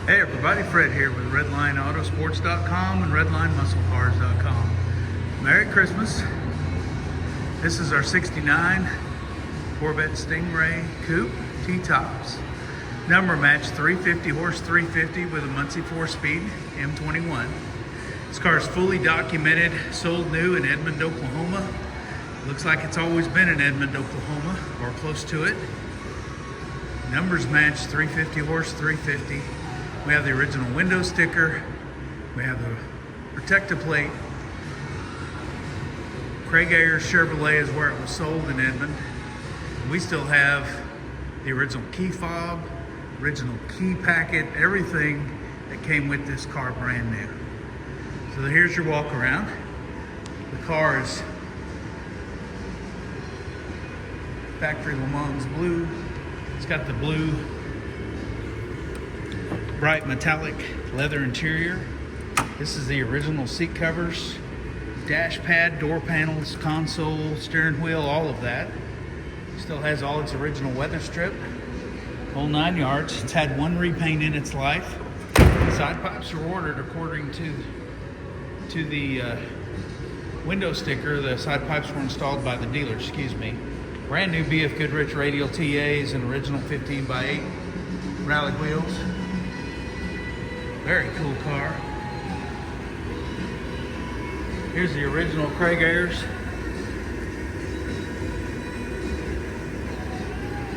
Hey everybody, Fred here with RedlineAutosports.com and RedlineMuscleCars.com. Merry Christmas. This is our 69 Corvette Stingray Coupe T-Tops. Number match 350 horse 350 with a Muncie 4-speed M21. This car is fully documented, sold new in Edmond, Oklahoma. Looks like it's always been in Edmond, Oklahoma, or close to it. Numbers match 350 horse 350. We have the original window sticker. We have the protecto plate. Craig Ayers Chevrolet is where it was sold in Edmond. We still have the original key fob, original key packet, everything that came with this car brand new. So here's your walk around. The car is factory Le Mans blue. It's got the blue bright metallic leather interior. This is the original seat covers, dash pad, door panels, console, steering wheel, all of that. Still has all its original weather strip, whole 9 yards. It's had one repaint in its life. Side pipes are ordered according to the window sticker. The side pipes were installed by the dealer, excuse me. Brand new BF Goodrich radial TAs and original 15x8 rally wheels. Very cool car. Here's the original Craig Ayers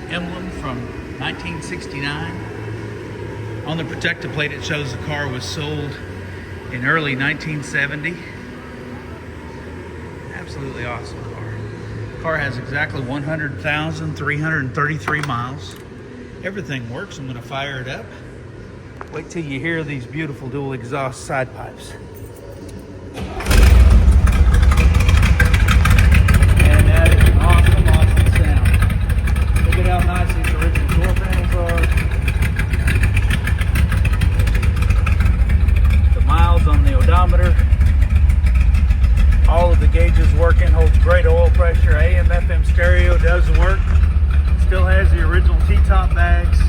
emblem from 1969. On the protector plate it shows the car was sold in early 1970. Absolutely awesome car. The car has exactly 100,333 miles. Everything works. I'm going to fire it up. Wait till you hear these beautiful dual exhaust side pipes. And that is an awesome, awesome sound. Look at how nice these original door panels are. The miles on the odometer. All of the gauges working, holds great oil pressure. AM, FM stereo does work. Still has the original T-top bags.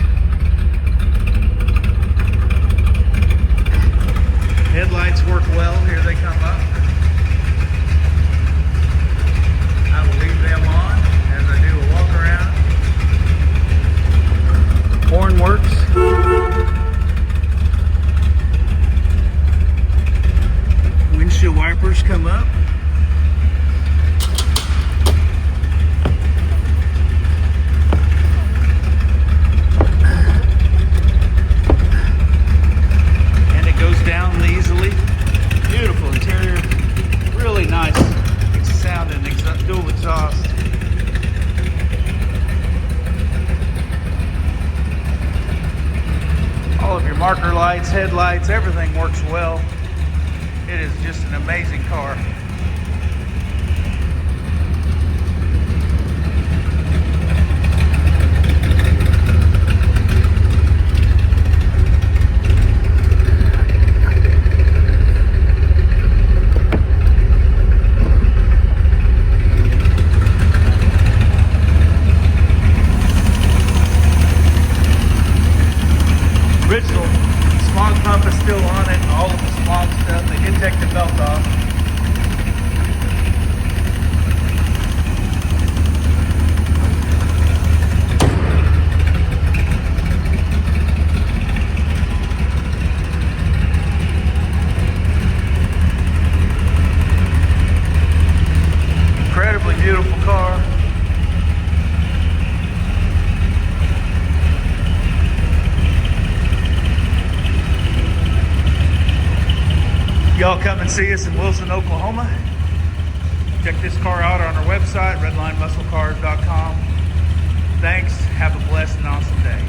Headlights work well. Here they come up. I will leave them on as I do a walk around. Horn works. Windshield wipers come up. Beautiful interior, really nice sounding dual exhaust. All of your marker lights, headlights, everything works well. It is just an amazing car. Original smog pump is still on it, all of the smog stuff. They did take the belt off. Incredibly beautiful car. Y'all come and see us in Wilson, Oklahoma. Check this car out on our website, RedlineMuscleCars.com. Thanks. Have a blessed and awesome day.